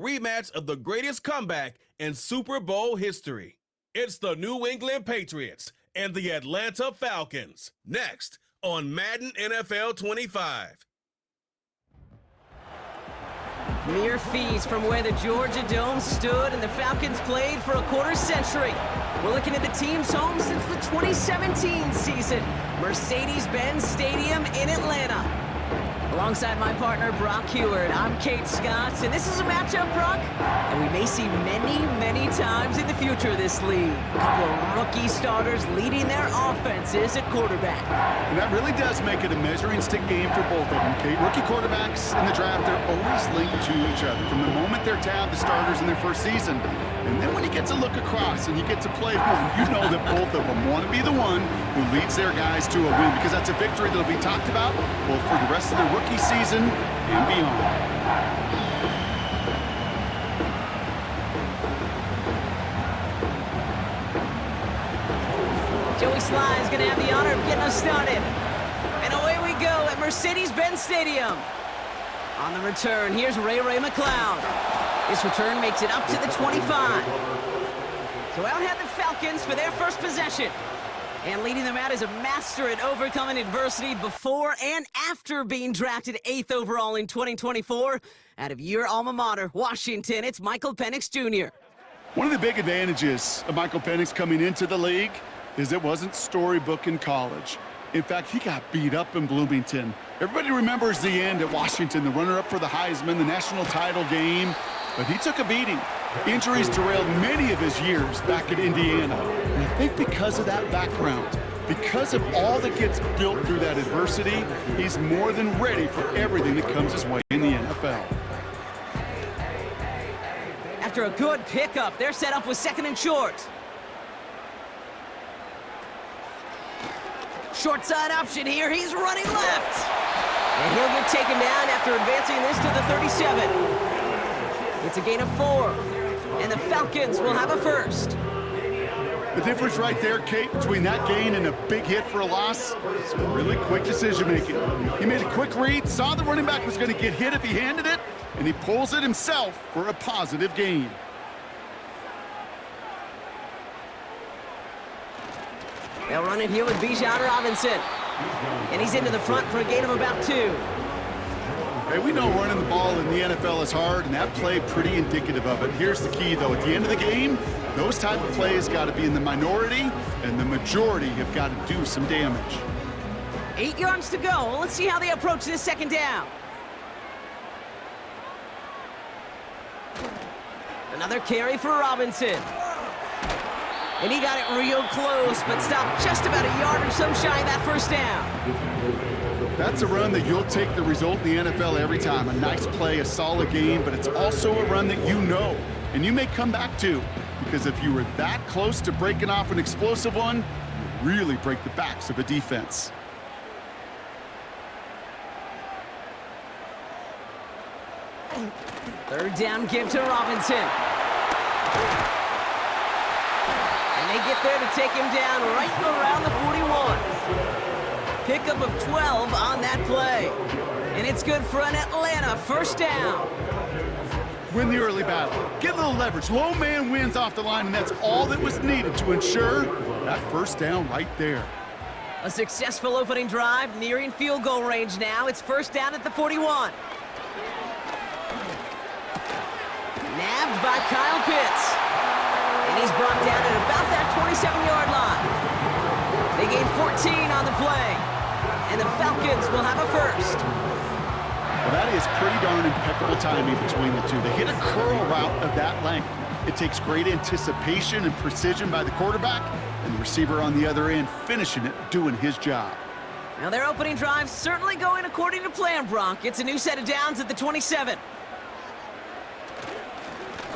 rematch of the greatest comeback in Super Bowl history. It's the New England Patriots and the Atlanta Falcons. Next on Madden NFL 25. Mere feet from where the Georgia Dome stood and the Falcons played for a quarter century. We're looking at the team's home since the 2017 season, Mercedes-Benz Stadium in Atlanta. Alongside my partner, Brock Heward, I'm Kate Scott, and this is a matchup, Brock, that we may see many, many times in the future of this league. A couple of rookie starters leading their offenses at quarterback. And that really does make it a measuring stick game for both of them, Kate. Rookie quarterbacks in the draft, they're always linked to each other from the moment they're tabbed the starters in their first season. And then when you get to look across and you get to play one, you know that both of them want to be the one who leads their guys to a win, because that's a victory that'll be talked about both for the rest of their rookie season and beyond. Joey Sly is going to have the honor of getting us started. And away we go at Mercedes-Benz Stadium. On the return, here's Ray McCloud. This return makes it up to the 25. So out head the Falcons for their first possession. And leading them out is a master at overcoming adversity before and after being drafted 8th overall in 2024. Out of your alma mater, Washington, it's Michael Penix Jr. One of the big advantages of Michael Penix coming into the league is it wasn't storybook in college. In fact, he got beat up in Bloomington. Everybody remembers the end at Washington, the runner-up for the Heisman, the national title game. But he took a beating. Injuries derailed many of his years back at Indiana. And I think because of that background, because of all that gets built through that adversity, he's more than ready for everything that comes his way in the NFL. After a good pickup, they're set up with second and short. Short side option here. He's running left. And he'll get taken down after advancing this to the 37. It's a gain of 4, and the Falcons will have a first. The difference right there, Kate, between that gain and a big hit for a loss is really quick decision-making. He made a quick read, saw the running back was going to get hit if he handed it, and he pulls it himself for a positive gain. They'll run it here with Bijan Robinson, and he's into the front for a gain of about 2. Hey, we know running the ball in the NFL is hard, and that play pretty indicative of it. Here's the key, though. At the end of the game, those type of plays got to be in the minority, and the majority have got to do some damage. 8 yards to go. Let's see how they approach this second down. Another carry for Robinson. And he got it real close, but stopped just about a yard or so shy of that first down. That's a run that you'll take the result in the NFL every time. A nice play, a solid game, but it's also a run that you know, and you may come back to, because if you were that close to breaking off an explosive one, you really break the backs of a defense. Third down give to Robinson. And they get there to take him down right around the 41. Pickup of 12 on that play. And it's good for an Atlanta first down. Win the early battle. Get a little leverage. Low man wins off the line, and that's all that was needed to ensure that first down right there. A successful opening drive, nearing field goal range now. It's first down at the 41. Nabbed by Kyle Pitts. And he's brought down at about that 27-yard line. They gain 14 on the play. And the Falcons will have a first. Well, that is pretty darn impeccable timing between the two. They hit a curl route of that length. It takes great anticipation and precision by the quarterback, and the receiver on the other end finishing it, doing his job. Now their opening drive certainly going according to plan, Brock. It's a new set of downs at the 27.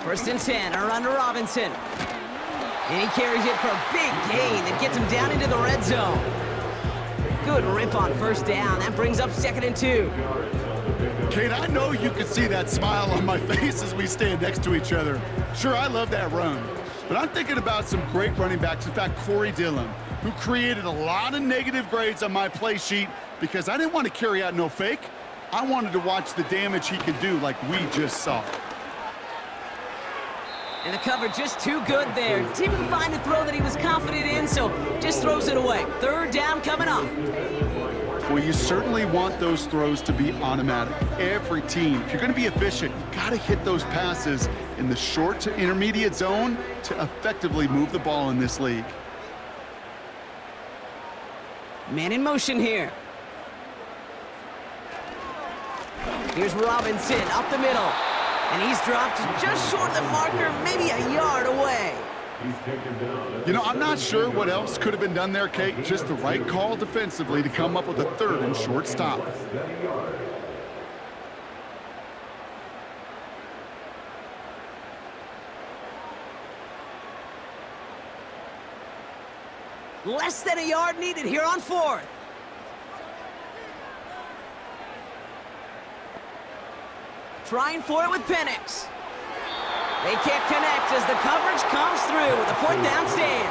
First and 10, a run to Robinson. And he carries it for a big gain that gets him down into the red zone. Good rip on first down. That brings up second and 2. Kate, I know you can see that smile on my face as we stand next to each other. Sure, I love that run, but I'm thinking about some great running backs. In fact, Corey Dillon, who created a lot of negative grades on my play sheet because I didn't want to carry out no fake. I wanted to watch the damage he could do like we just saw. And the cover just too good there. Didn't find a throw that he was confident in, so just throws it away. Third down coming up. Well, you certainly want those throws to be automatic. Every team, if you're going to be efficient, you got to hit those passes in the short to intermediate zone to effectively move the ball in this league. Man in motion here. Here's Robinson up the middle. And he's dropped just short of the marker, maybe a yard away. You know, I'm not sure what else could have been done there, Kate. Just the right call defensively to come up with a third and short stop. Less than a yard needed here on fourth. Trying for it with Penix. They can't connect as the coverage comes through with a fourth down stand.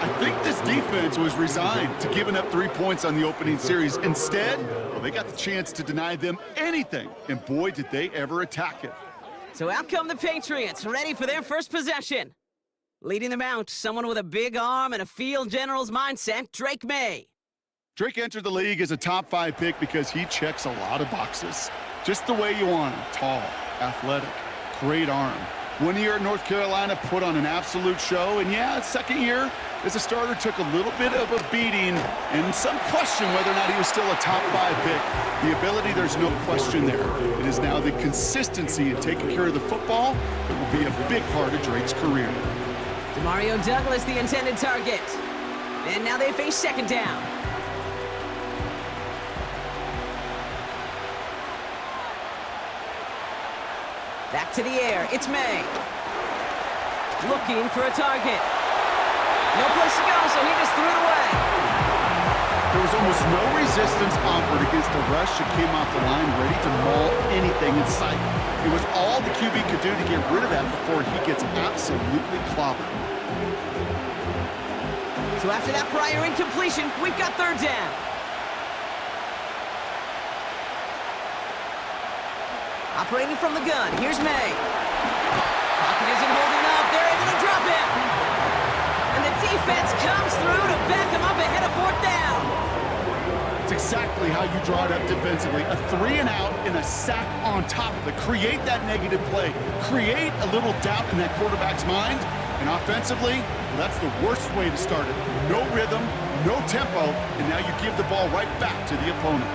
I think this defense was resigned to giving up 3 points on the opening series. Instead, well, they got the chance to deny them anything, and boy, did they ever attack it. So out come the Patriots, ready for their first possession. Leading them out, someone with a big arm and a field general's mindset, Drake May. Drake entered the league as a top 5 pick because he checks a lot of boxes. Just the way you want him. Tall, athletic, great arm. 1 year at North Carolina, put on an absolute show. And yeah, second year as a starter took a little bit of a beating and some question whether or not he was still a top 5 pick. The ability, there's no question there. It is now the consistency in taking care of the football that will be a big part of Drake's career. Demario Douglas, the intended target. And now they face second down. Back to the air, it's May. Looking for a target. No place to go, so he just threw it away. There was almost no resistance offered against the rush that came off the line, ready to maul anything in sight. It was all the QB could do to get rid of that before he gets absolutely clobbered. So after that prior incompletion, we've got third down. Operating from the gun, here's May. Pocket isn't holding up, they're able to drop him. And the defense comes through to back him up ahead of fourth down. It's exactly how you draw it up defensively. A 3 and out and a sack on top of it. Create that negative play. Create a little doubt in that quarterback's mind. And offensively, well, that's the worst way to start it. No rhythm, no tempo, and now you give the ball right back to the opponent.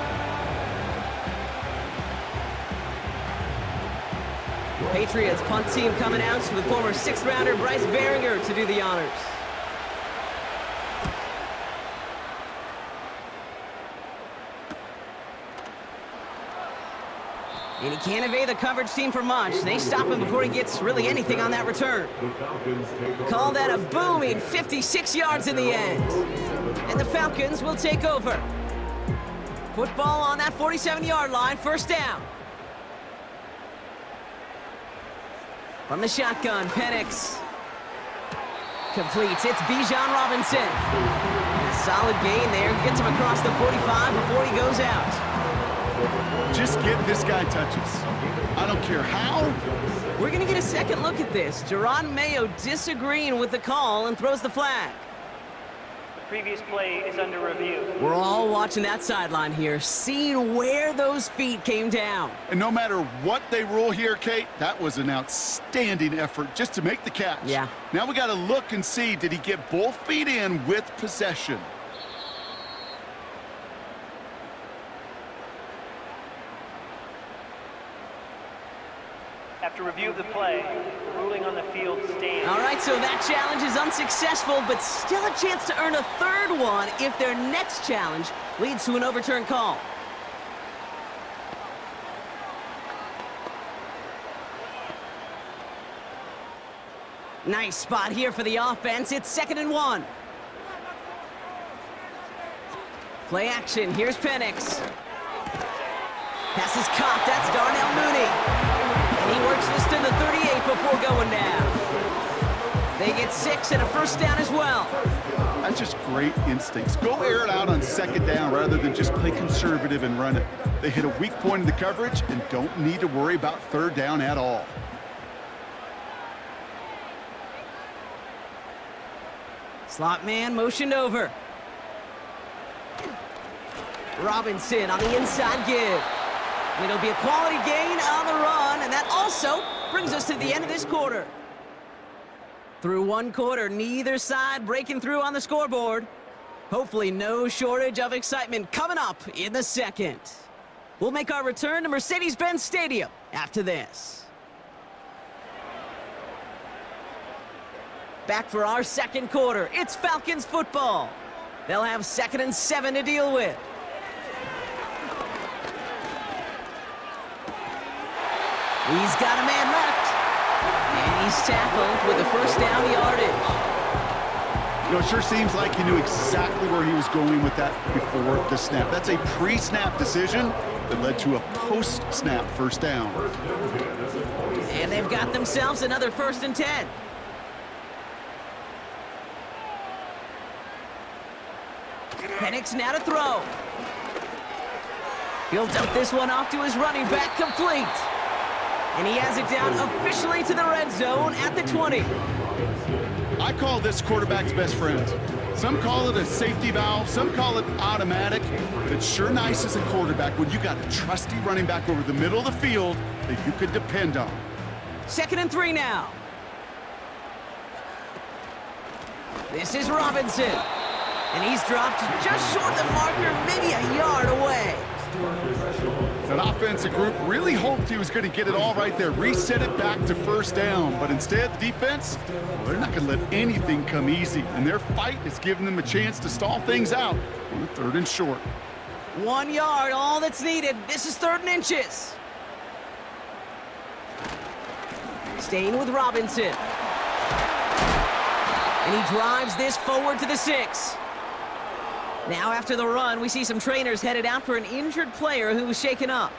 Patriots punt team coming out with former 6th rounder Bryce Behringer to do the honors. And he can't evade the coverage team for much. They stop him before he gets really anything on that return. Call that a booming 56 yards in the end. And the Falcons will take over. Football on that 47-yard line, first down. From the shotgun, Penix. Completes, it's Bijan Robinson. A solid gain there, gets him across the 45 before he goes out. Just get this guy touches. I don't care how. We're going to get a second look at this. Jerron Mayo disagreeing with the call and throws the flag. The previous play is under review. We're all watching that sideline here, seeing where those feet came down. And no matter what they rule here, Kate, that was an outstanding effort just to make the catch. Yeah. Now we got to look and see, did he get both feet in with possession? After review of the play, the ruling on the field stands. All right, so that challenge is unsuccessful, but still a chance to earn a third one if their next challenge leads to an overturned call. Nice spot here for the offense. It's 2nd and 1. Play action. Here's Penix. Pass is caught. That's Darnell Mooney. And he works this to the 38 before going down. They get 6 and a first down as well. That's just great instincts. Go air it out on 2nd down rather than just play conservative and run it. They hit a weak point in the coverage and don't need to worry about 3rd down at all. Slot man motioned over. Robinson on the inside give. It'll be a quality gain on the run, and that also brings us to the end of this quarter. Through one quarter, neither side breaking through on the scoreboard. Hopefully no shortage of excitement coming up in the second. We'll make our return to Mercedes-Benz Stadium after this. Back for our second quarter. It's Falcons football. They'll have 2nd and 7 to deal with. He's got a man left. And he's tackled with the first down yardage. You know, it sure seems like he knew exactly where he was going with that before the snap. That's a pre-snap decision that led to a post-snap first down. And they've got themselves another 1st and 10. Penix now to throw. He'll dump this one off to his running back, complete. And he has it down officially to the red zone at the 20. I call this quarterback's best friend. Some call it a safety valve, some call it automatic, but it's sure nice as a quarterback when you got a trusty running back over the middle of the field that you could depend on. 2nd and 3 now. This is Robinson. And he's dropped just short of the marker, maybe a yard away. That offensive group really hoped he was going to get it all right there, reset it back to first down. But instead, the defense, well, they're not going to let anything come easy. And their fight is giving them a chance to stall things out on a 3rd and short. 1 yard, all that's needed. This is 3rd and inches. Staying with Robinson. And he drives this forward to the 6. Now after the run, we see some trainers headed out for an injured player who was shaken up.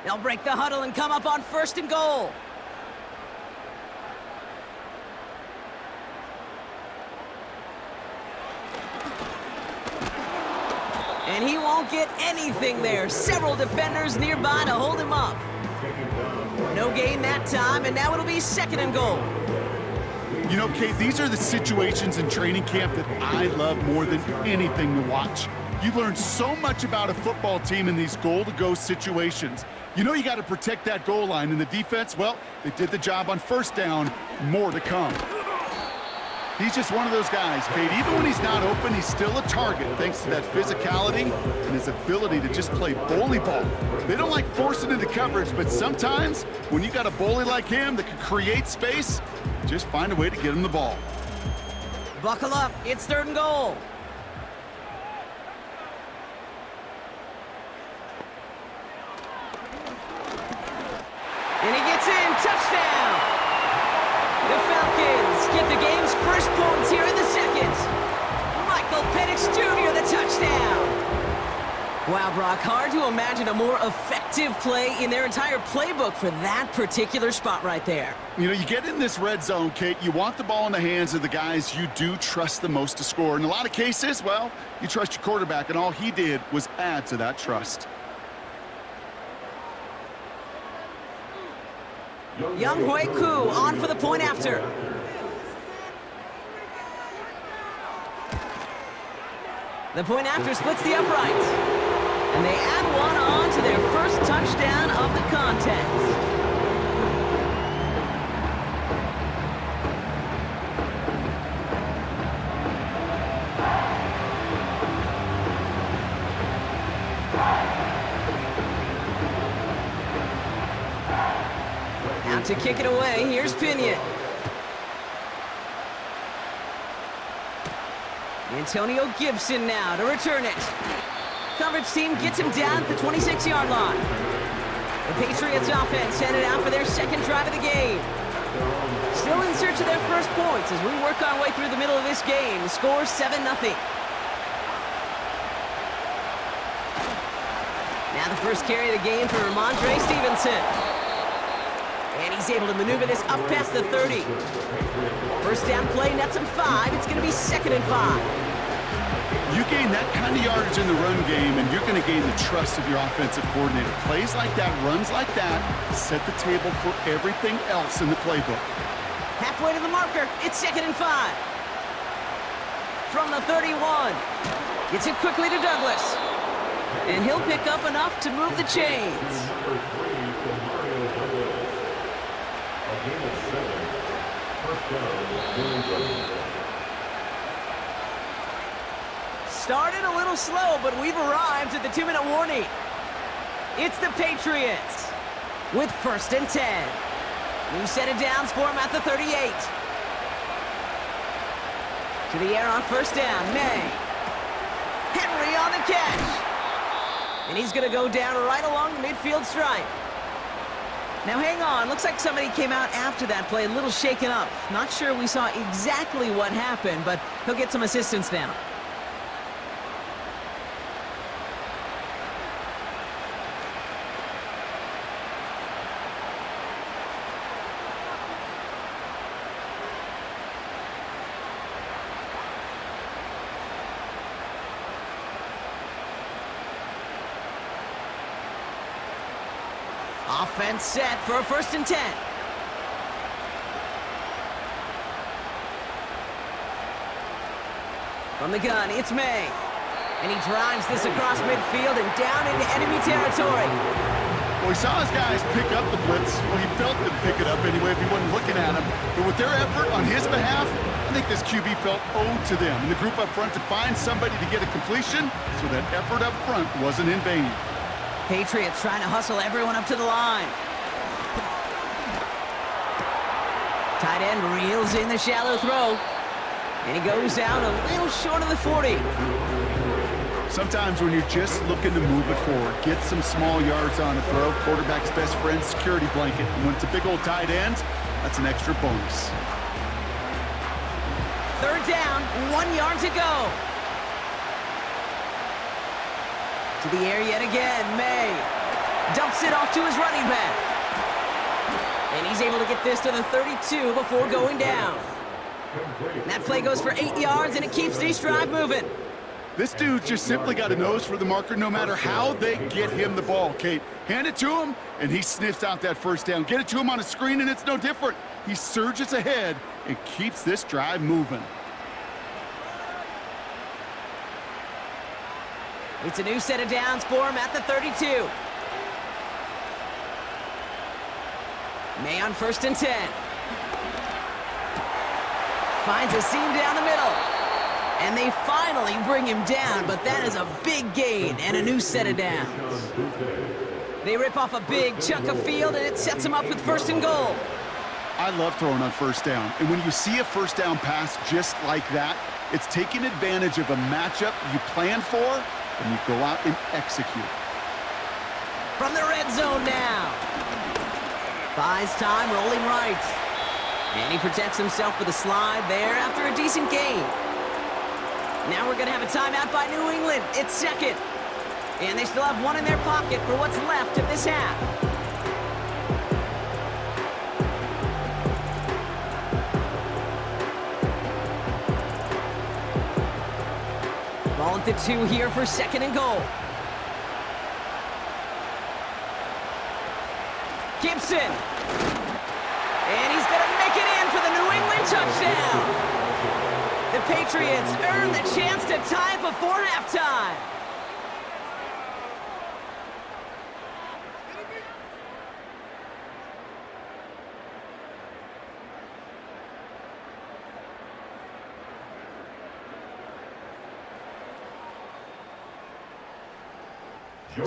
They'll break the huddle and come up on 1st and goal. And he won't get anything there. Several defenders nearby to hold him up. No gain that time, and now it'll be 2nd and goal. You know, Kate, these are the situations in training camp that I love more than anything to watch. You learn so much about a football team in these goal-to-go situations. You know you got to protect that goal line, and the defense, well, they did the job on first down. More to come. He's just one of those guys, Kate. Even when he's not open, he's still a target thanks to that physicality and his ability to just play bully ball. They don't like forcing into coverage, but sometimes when you got a bully like him that can create space, just find a way to get him the ball. Buckle up. It's 3rd and goal. And he gets in. Touchdown. The Falcons get the game's first points here in the second. Michael Penix Jr., the touchdown. Wow, Brock, hard to imagine a more effective play in their entire playbook for that particular spot right there. You know, you get in this red zone, Kate, you want the ball in the hands of the guys you do trust the most to score. In a lot of cases, well, you trust your quarterback, and all he did was add to that trust. Young Hui Koo on for the point after. The point after splits the uprights. And they add one on to their first touchdown of the contest. Out to kick it away, here's Pinion. Antonio Gibson now to return it. Coverage team gets him down at the 26-yard line. The Patriots offense headed out for their second drive of the game. Still in search of their first points as we work our way through the middle of this game. The score 7-0. Now the first carry of the game for Ramondre Stevenson. And he's able to maneuver this up past the 30. First down play, nets him 5. It's going to be 2nd and 5. You gain that kind of yardage in the run game, and you're going to gain the trust of your offensive coordinator. Plays like that, runs like that, set the table for everything else in the playbook. Halfway to the marker, it's 2nd and 5. From the 31. Gets it quickly to Douglas. And he'll pick up enough to move the chains. Started a little slow, but we've arrived at the 2-minute warning. It's the Patriots with 1st and 10. New set of downs for him at the 38. To the air on 1st down, May. Henry on the catch. And he's going to go down right along the midfield stripe. Now hang on, looks like somebody came out after that play a little shaken up. Not sure we saw exactly what happened, but he'll get some assistance now. Offense set for a 1st and 10. From the gun, it's May. And he drives this across midfield and down into enemy territory. Well, he saw his guys pick up the blitz. Well, he felt them pick it up anyway if he wasn't looking at him. But with their effort on his behalf, I think this QB felt owed to them and the group up front to find somebody to get a completion, so that effort up front wasn't in vain. Patriots trying to hustle everyone up to the line. Tight end reels in the shallow throw. And he goes out a little short of the 40. Sometimes when you're just looking to move it forward, get some small yards on a throw, quarterback's best friend, security blanket. And when it's a big old tight end, that's an extra bonus. 3rd down, 1 yard to go. To the air yet again, May dumps it off to his running back. And he's able to get this to the 32 before going down. And that play goes for 8 yards, and it keeps this drive moving. This dude just simply got a nose for the marker no matter how they get him the ball, Kate. Hand it to him, and he sniffs out that 1st down. Get it to him on a screen, and it's no different. He surges ahead and keeps this drive moving. It's a new set of downs for him at the 32. May on 1st and 10. Finds a seam down the middle. And they finally bring him down, but that is a big gain and a new set of downs. They rip off a big chunk of field, and it sets them up with 1st and goal. I love throwing on 1st down. And when you see a 1st down pass just like that, it's taking advantage of a matchup you planned for, and you go out and execute. From the red zone now. Buys time, rolling right. And he protects himself with a slide there after a decent gain. Now we're going to have a timeout by New England. It's 2nd. And they still have 1 in their pocket for what's left of this half. Ball at the 2 here for 2nd and goal. Gibson. And he's going to make it in for the New England touchdown. The Patriots earn the chance to tie before halftime.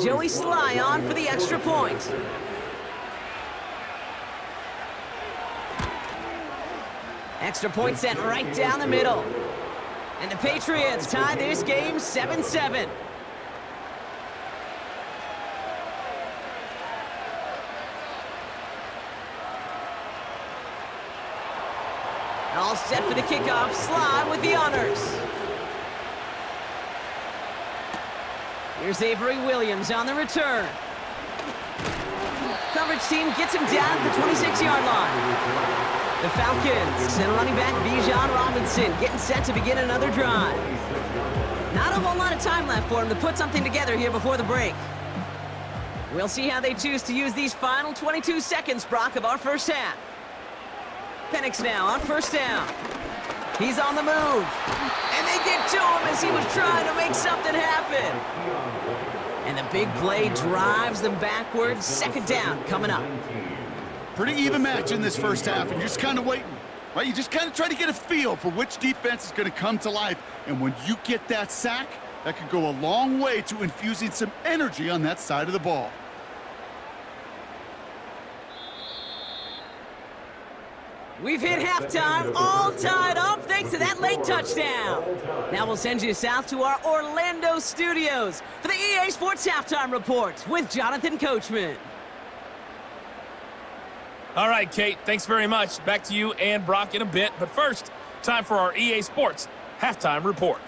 Joey Sly on for the extra point. Extra point sent right down the middle. And the Patriots tie this game 7-7. All set for the kickoff. Sly with the honors. Here's Avery Williams on the return. Coverage team gets him down at the 26-yard line. The Falcons and running back Bijan Robinson getting set to begin another drive. Not a whole lot of time left for him to put something together here before the break. We'll see how they choose to use these final 22 seconds, Brock, of our first half. Penix now on first down. He's on the move. And they get to him as he was trying to make something happen. And the big play drives them backwards. Second down coming up. Pretty even match in this first half, and you're just kind of waiting, right? You just kind of try to get a feel for which defense is going to come to life. And when you get that sack, that could go a long way to infusing some energy on that side of the ball. We've hit halftime, all tied up thanks to that late touchdown. Now we'll send you south to our Orlando studios for the EA Sports Halftime Report with Jonathan Coachman. All right, Kate, thanks very much. Back to you and Brock in a bit. But first, time for our EA Sports Halftime Report.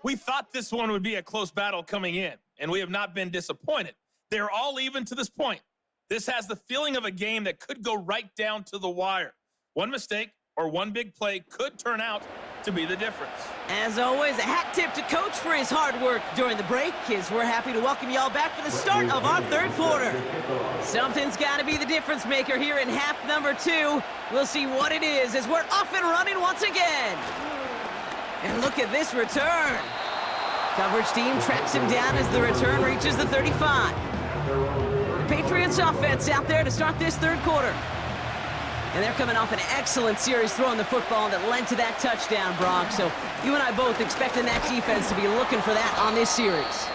We thought this one would be a close battle coming in, and we have not been disappointed. They're all even to this point. This has the feeling of a game that could go right down to the wire. One mistake or one big play could turn out to be the difference. As always, a hat tip to Coach for his hard work during the break, as we're happy to welcome y'all back for the start of our third quarter. Something's got to be the difference maker here in half number 2. We'll see what it is as we're off and running once again. And look at this return. Coverage team tracks him down as the return reaches the 35. Patriots offense out there to start this third quarter. And they're coming off an excellent series throwing the football that led to that touchdown, Brock. So you and I both expecting that defense to be looking for that on this series.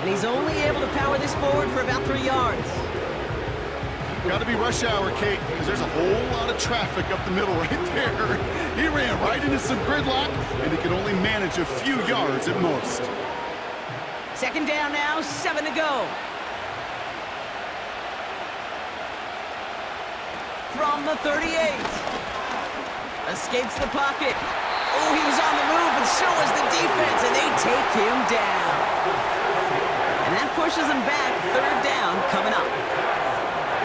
And he's only able to power this forward for about 3 yards. Got to be rush hour, Kate, because there's a whole lot of traffic up the middle right there. He ran right into some gridlock, and he could only manage a few yards at most. Second down now, 7 to go. From the 38. Escapes the pocket. Oh, he was on the move, and so was the defense, and they take him down. And that pushes him back. Third down coming up.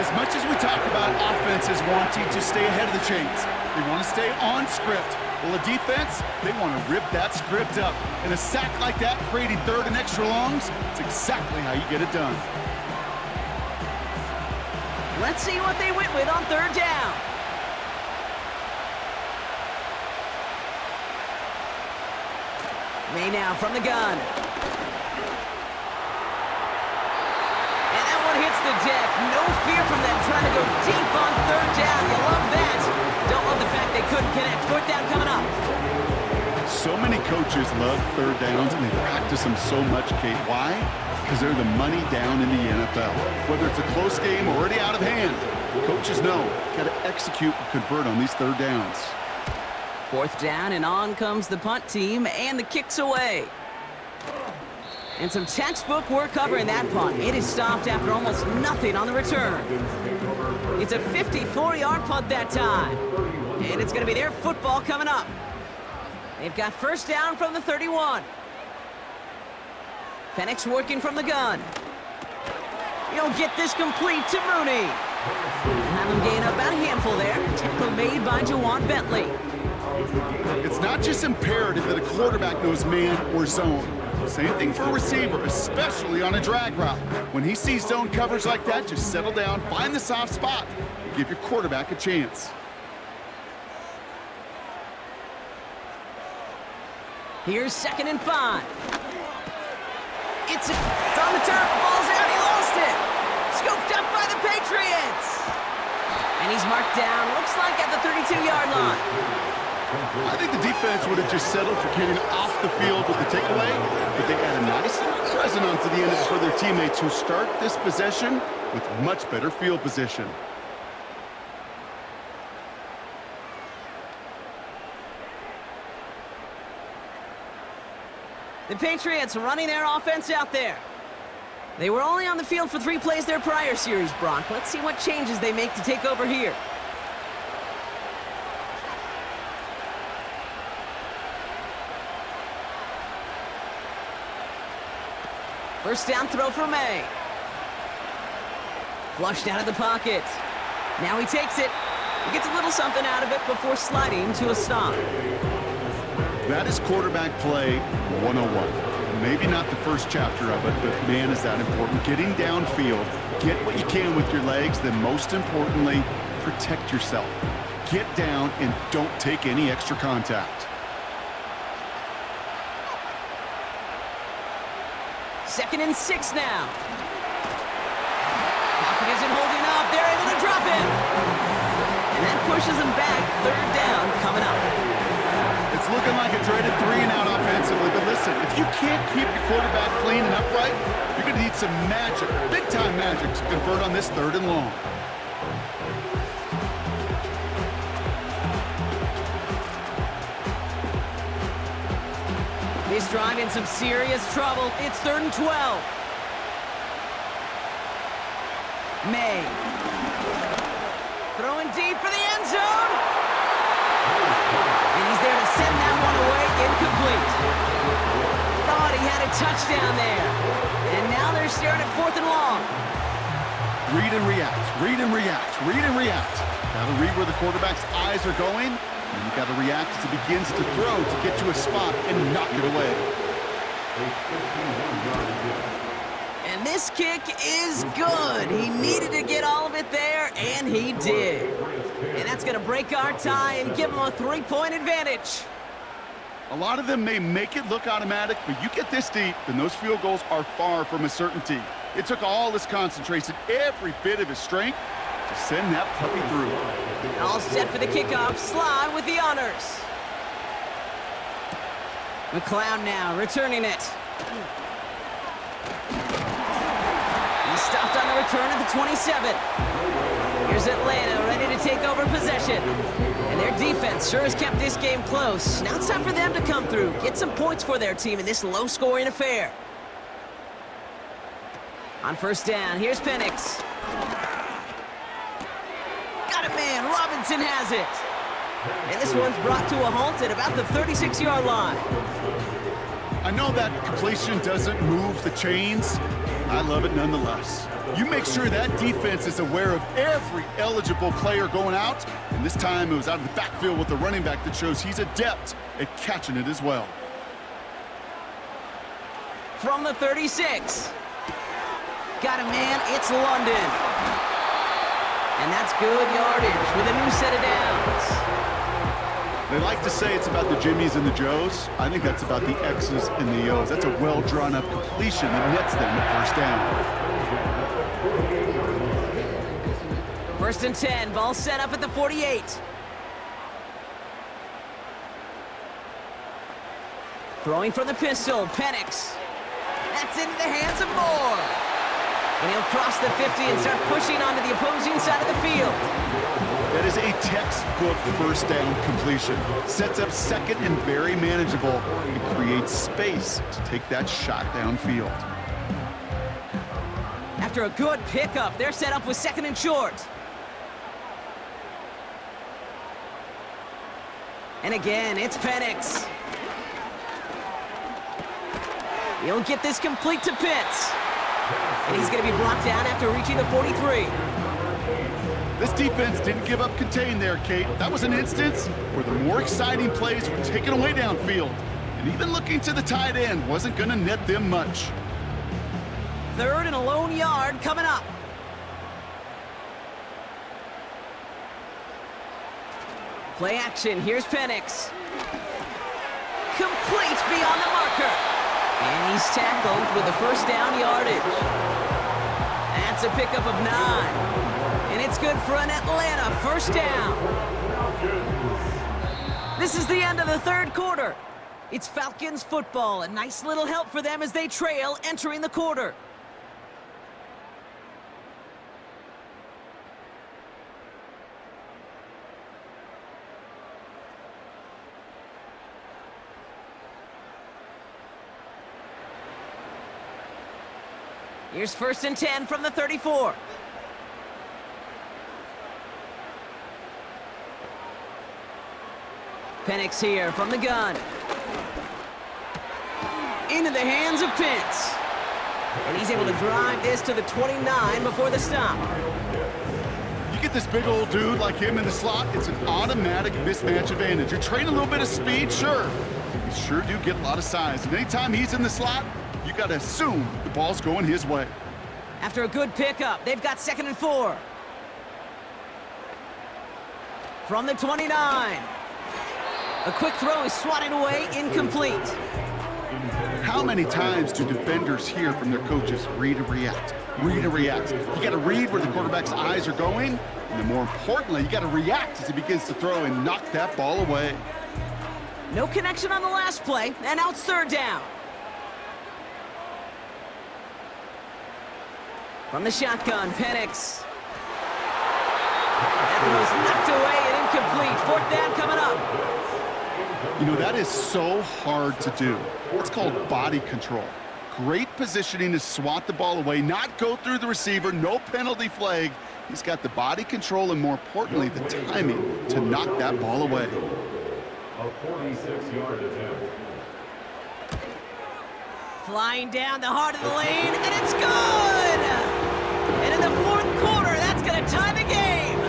As much as we talk about offenses wanting to stay ahead of the chains, they want to stay on script. Well, the defense, they want to rip that script up. And a sack like that, creating third and extra longs, it's exactly how you get it done. Let's see what they went with on third down. May now from the gun. And that one hits the deck. No fear from them trying to go deep on third down. You love that. Don't love the fact they couldn't connect. Fourth down coming up. So many coaches love third downs, and they practice them so much, Kate. Why? Because they're the money down in the NFL. Whether it's a close game or already out of hand, coaches know got to execute and convert on these third downs. Fourth down, and on comes the punt team, and the kick's away. And some textbook work covering that punt. It is stopped after almost nothing on the return. It's a 54-yard punt that time. And it's going to be their football coming up. They've got first down from the 31. Penix working from the gun. He'll get this complete to Mooney. We'll have him gain about a handful there. Tackle made by Jawan Bentley. It's not just imperative that a quarterback knows man or zone. Same thing for a receiver, especially on a drag route. When he sees zone coverage like that, just settle down, find the soft spot, and give your quarterback a chance. Here's 2nd and 5. It's on the turf. The ball's out. He lost it. Scooped up by the Patriots. And he's marked down, looks like at the 32-yard line. I think the defense would have just settled for getting off the field with the takeaway, but they got a nice present onto the end of it for their teammates who start this possession with much better field position. The Patriots running their offense out there. They were only on the field for 3 plays their prior series, Brock. Let's see what changes they make to take over here. First down throw for May. Flushed out of the pocket. Now he takes it. He gets a little something out of it before sliding to a stop. That is quarterback play 101. Maybe not the first chapter of it, but man, is that important. Getting downfield, get what you can with your legs, then most importantly, protect yourself. Get down and don't take any extra contact. Second and 6 now. Pocket isn't holding up. They're able to drop him. And that pushes him back. Third down coming up. It's looking like a dreaded 3-and-out offensively, but listen, if you can't keep your quarterback clean and upright, you're going to need some magic, big-time magic, to convert on this 3rd and long. This drive in some serious trouble. It's 3rd and 12. May. Throwing deep for the end zone. And he's there to send that one away, incomplete. Thought he had a touchdown there. And now they're staring at 4th and long. Read and react, read and react, read and react. Got to read where the quarterback's eyes are going, and you got to react as he begins to throw to get to a spot and knock it away. And this kick is good. He needed to get all of it there, and he did. And that's going to break our tie and give him a 3-point advantage. A lot of them may make it look automatic, but you get this deep, and those field goals are far from a certainty. It took all his concentration, every bit of his strength, to send that puppy through. All set for the kickoff. Sly with the honors. McLeod now returning it. He stopped on the return at the 27. Here's Atlanta ready to take over possession. And their defense sure has kept this game close. Now it's time for them to come through, get some points for their team in this low-scoring affair. On first down, here's Penix. Got it, man. Robinson has it. And this one's brought to a halt at about the 36-yard line. I know that completion doesn't move the chains. I love it nonetheless. You make sure that defense is aware of every eligible player going out, and this time it was out of the backfield with the running back that shows he's adept at catching it as well. From the 36. Got it, man. It's London. And that's good yardage with a new set of downs. They like to say it's about the Jimmies and the Joes. I think that's about the X's and the O's. That's a well-drawn-up completion that nets them the first down. First and 10. Ball set up at the 48. Throwing from the pistol. Penix. That's into the hands of Moore. And he'll cross the 50 and start pushing onto the opposing side of the field. That is a textbook first down completion. Sets up second and very manageable and creates space to take that shot downfield. After a good pickup, they're set up with second and short. And again, it's Penix. He'll get this complete to Pitts. And he's going to be brought down after reaching the 43. This defense didn't give up contain there, Kate. That was an instance where the more exciting plays were taken away downfield. And even looking to the tight end wasn't going to net them much. Third and a lone yard coming up. Play action. Here's Penix. Complete beyond the marker. And he's tackled with the first down yardage. That's a pickup of 9. And it's good for an Atlanta first down. This is the end of the third quarter. It's Falcons football. A nice little help for them as they trail entering the quarter. Here's first and 10 from the 34. Penix here from the gun. Into the hands of Pitts. And he's able to drive this to the 29 before the stop. You get this big old dude like him in the slot, it's an automatic mismatch advantage. You're trading a little bit of speed, sure. You sure do get a lot of size. And anytime he's in the slot, you got to assume the ball's going his way. After a good pickup, they've got 2nd and 4. From the 29. A quick throw is swatted away, incomplete. How many times do defenders hear from their coaches, read and react, read and react? You got to read where the quarterback's eyes are going, and then more importantly, you got to react as he begins to throw and knock that ball away. No connection on the last play, and now it's 3rd down. From the shotgun, Penix. That throw's knocked away and incomplete. 4th down coming up. You know, that is so hard to do. It's called body control. Great positioning to swat the ball away, not go through the receiver, no penalty flag. He's got the body control and, more importantly, the timing to knock that ball away. A 46-yard attempt. Flying down the heart of the lane, and it's good! And in the 4th quarter, that's going to tie the game.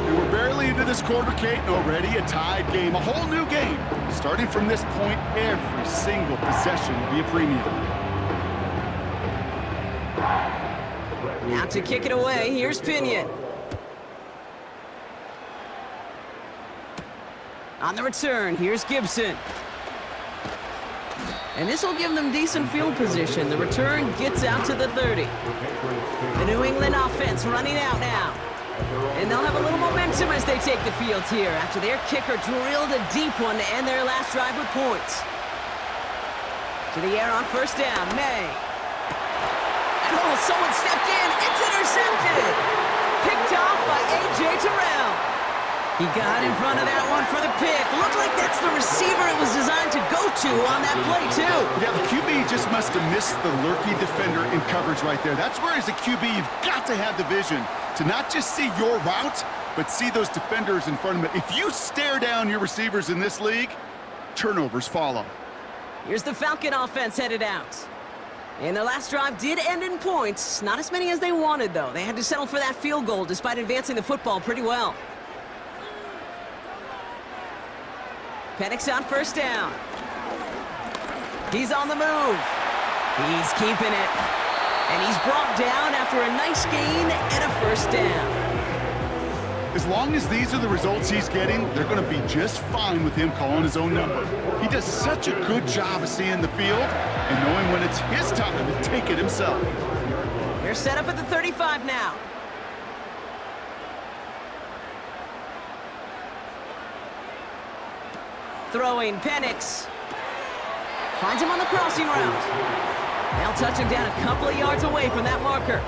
And we're barely into this quarter, Kate, and already a tied game, a whole new game. Starting from this point, every single possession will be a premium. Now to kick it away, here's Pinion. On the return, here's Gibson. And this will give them decent field position. The return gets out to the 30. The New England offense running out now. And they'll have a little momentum as they take the field here after their kicker drilled a deep one to end their last drive with points. To the air on 1st down, May. And someone stepped in. It's intercepted. Picked off by A.J. Terrell. He got in front of that one for the pick. Looked like that's the receiver it was designed to go to on that play, too. Yeah, the QB just must have missed the lurky defender in coverage right there. That's where, as a QB, you've got to have the vision to not just see your route, but see those defenders in front of it. If you stare down your receivers in this league, turnovers follow. Here's the Falcon offense headed out. And their last drive did end in points. Not as many as they wanted, though. They had to settle for that field goal despite advancing the football pretty well. Penix on 1st down. He's on the move. He's keeping it. And he's brought down after a nice gain and a 1st down. As long as these are the results he's getting, they're going to be just fine with him calling his own number. He does such a good job of seeing the field and knowing when it's his time to take it himself. They're set up at the 35 now. Throwing Penix. Finds him on the crossing route. They'll touch him down a couple of yards away from that marker.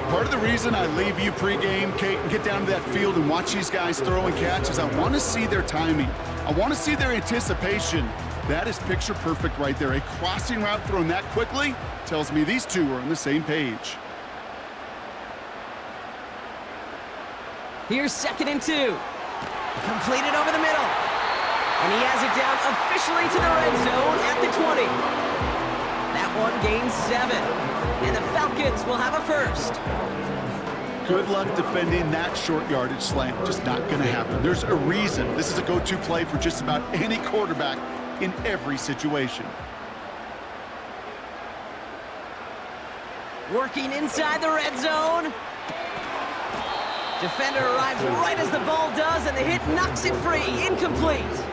Part of the reason I leave you pregame, Kate, and get down to that field and watch these guys throw and catch is I want to see their timing. I want to see their anticipation. That is picture perfect right there. A crossing route thrown that quickly tells me these two are on the same page. Here's 2nd and 2. Completed over the middle. And he has it down officially to the red zone at the 20. That one gains 7. And the Falcons will have a 1st. Good luck defending that short yardage slant. Just not going to happen. There's a reason this is a go-to play for just about any quarterback in every situation. Working inside the red zone. Defender arrives right as the ball does, and the hit knocks it free. Incomplete.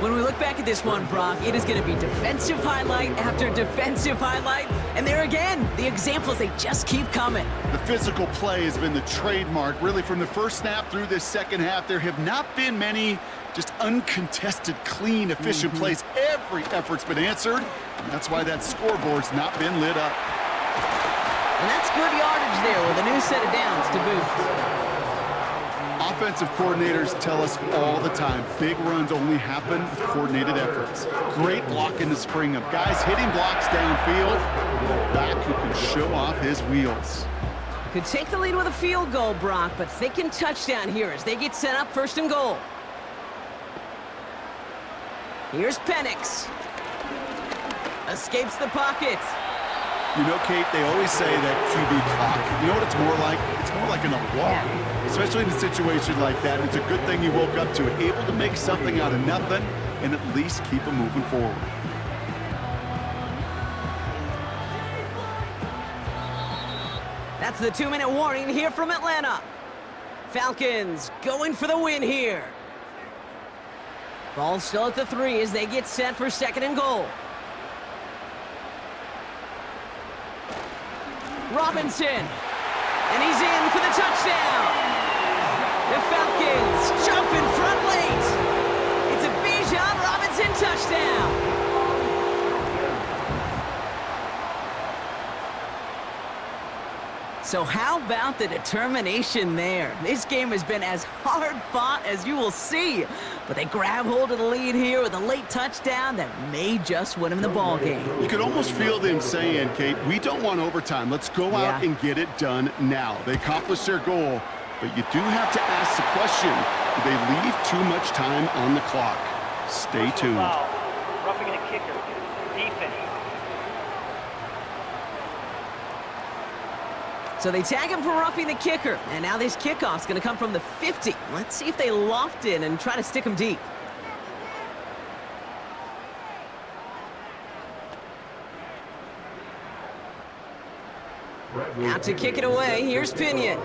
When we look back at this one, Brock, it is going to be defensive highlight after defensive highlight. And there again, the examples, they just keep coming. The physical play has been the trademark, really, from the first snap through this second half. There have not been many just uncontested, clean, efficient plays. Every effort's been answered, and that's why that scoreboard's not been lit up. And that's good yardage there with a new set of downs to boot. Offensive coordinators tell us all the time, big runs only happen with coordinated efforts. Great block in the spring of guys hitting blocks downfield, and a back who can show off his wheels. Could take the lead with a field goal, Brock, but thinking touchdown here as they get set up 1st and goal. Here's Penix. Escapes the pocket. You know, Kate, they always say that QB clock. You know what it's more like? It's more like an alarm, especially in a situation like that. It's a good thing you woke up to it, able to make something out of nothing and at least keep them moving forward. That's the 2-minute warning here from Atlanta. Falcons going for the win here. Ball still at the 3 as they get set for 2nd and goal. Robinson, and he's in for the touchdown. The Falcons jump in front late. It's a Bijan Robinson touchdown. So how about the determination there? This game has been as hard fought as you will see. But they grab hold of the lead here with a late touchdown that may just win them the ball game. You could almost feel them saying, Kate, we don't want overtime. Let's go out and get it done now. They accomplished their goal, but you do have to ask the question, do they leave too much time on the clock? Stay tuned. Foul. Roughing the kicker. Defense. So they tag him for roughing the kicker. And now this kickoff's going to come from the 50. Let's see if they loft in and try to stick him deep. Out to kick it away. Here's Pinion.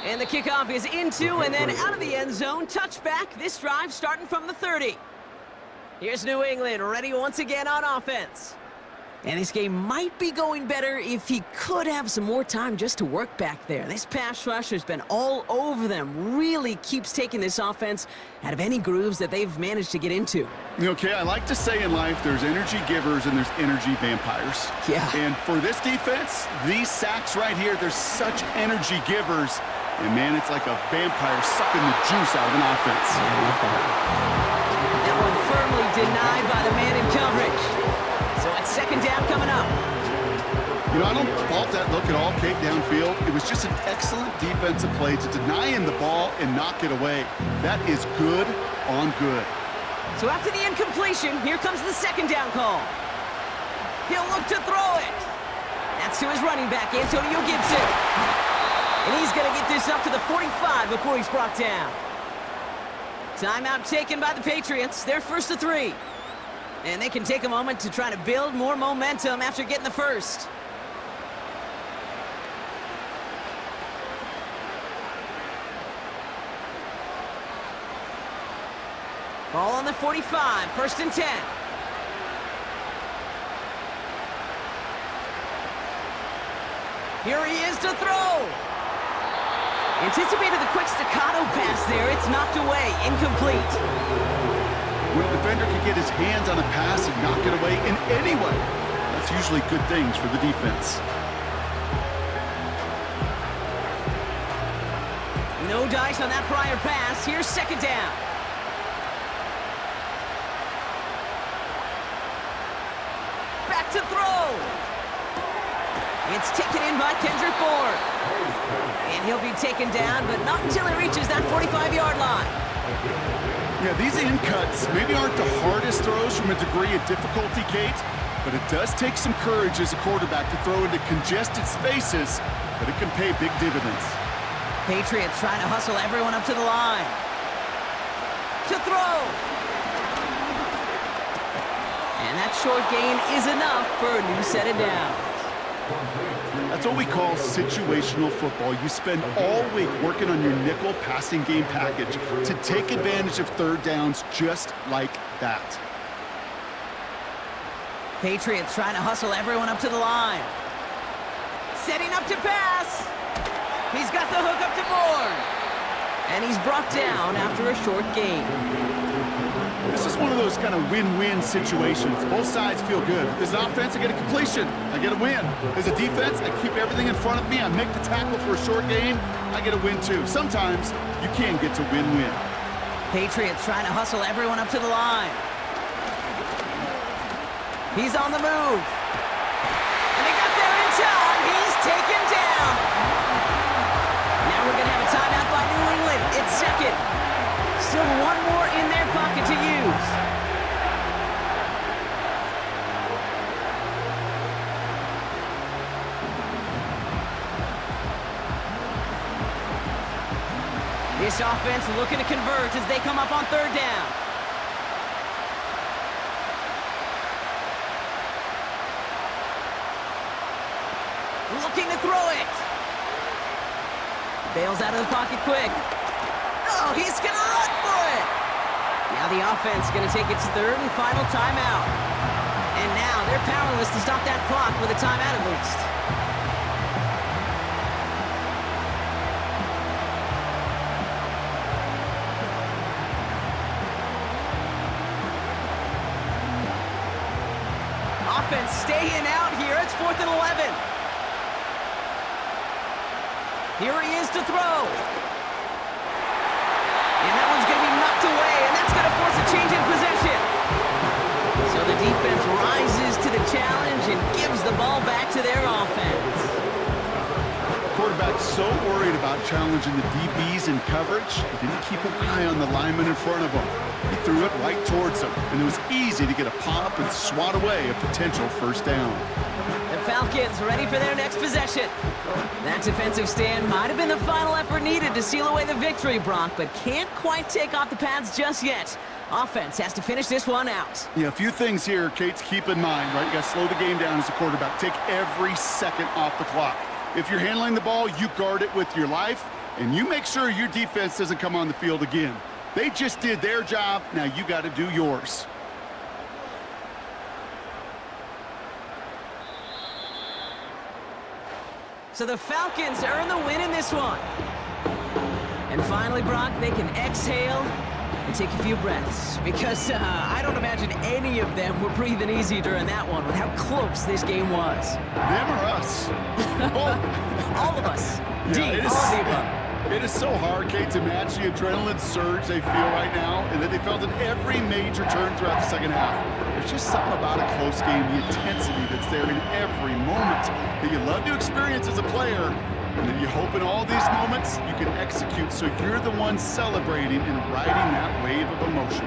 And the kickoff is into and then out of the end zone. Touchback. This drive starting from the 30. Here's New England ready once again on offense. And this game might be going better if he could have some more time just to work back there. This pass rush has been all over them. Really keeps taking this offense out of any grooves that they've managed to get into. Okay, I like to say in life there's energy givers and there's energy vampires. Yeah. And for this defense, these sacks right here, they're such energy givers. And man, it's like a vampire sucking the juice out of an offense. That one firmly denied by the man in coverage. So it's 2nd down coming up. You know, I don't fault that look at all, Kate, downfield. It was just an excellent defensive play to deny him the ball and knock it away. That is good on good. So after the incompletion, here comes the 2nd down call. He'll look to throw it. That's to his running back, Antonio Gibson. And he's going to get this up to the 45 before he's brought down. Timeout taken by the Patriots. They're 1st to 3. And they can take a moment to try to build more momentum after getting the first. Ball on the 45, 1st and 10. Here he is to throw. Anticipated the quick staccato pass there. It's knocked away, incomplete. When a defender can get his hands on a pass and knock it away in any way, that's usually good things for the defense. No dice on that prior pass. Here's 2nd down. Back to throw. It's taken in by Kendrick Bourne. And he'll be taken down, but not until he reaches that 45-yard line. Yeah, these in cuts maybe aren't the hardest throws from a degree of difficulty, Kate, but it does take some courage as a quarterback to throw into congested spaces, but it can pay big dividends. Patriots trying to hustle everyone up to the line. To throw. And that short gain is enough for a new set of downs. That's what we call situational football. You spend all week working on your nickel passing game package to take advantage of 3rd downs just like that. Patriots trying to hustle everyone up to the line. Setting up to pass. He's got the hook up to Bourne. And he's brought down after a short gain. This is one of those kind of win-win situations. Both sides feel good. As an offense, I get a completion. I get a win. As a defense, I keep everything in front of me. I make the tackle for a short gain. I get a win, too. Sometimes you can get to win-win. Patriots trying to hustle everyone up to the line. He's on the move. And they got there in time. He's taken down. Now we're going to have a timeout by New England. It's 2nd. Still one more in their pocket to use. This offense looking to convert as they come up on third down. Looking to throw it. Bails out of the pocket quick. Oh, he's going to run for it. Now the offense going to take its third and final timeout. And now they're powerless to stop that clock with a timeout at least. Offense staying out here. It's 4th and 11. Here he is to throw. And that one's going to be knocked away, and that's going to force a change in possession. So the defense rises to the challenge and gives the ball back to their offense. The quarterback's so worried about challenging the DBs in coverage, he didn't keep an eye on the lineman in front of him. He threw it right towards him, and it was easy to get a pop and swat away a potential first down. The Falcons ready for their next possession. That defensive stand might have been the final effort needed to seal away the victory, Brock, but can't quite take off the pads just yet. Offense has to finish this one out. Yeah, a few things here, Kate, to keep in mind, right? You got to slow the game down as a quarterback. Take every second off the clock. If you're handling the ball, you guard it with your life, and you make sure your defense doesn't come on the field again. They just did their job. Now you got to do yours. So the Falcons earn the win in this one. And finally, Brock, they can exhale and take a few breaths. Because I don't imagine any of them were breathing easy during that one with how close this game was. Them or us? Both. All of us. Yeah, all of the above. It is so hard, Kate, to match the adrenaline surge they feel right now and that they felt at every major turn throughout the second half. There's just something about a close game, the intensity that's there in every moment that you love to experience as a player, and that you hope in all these moments you can execute so you're the one celebrating and riding that wave of emotion.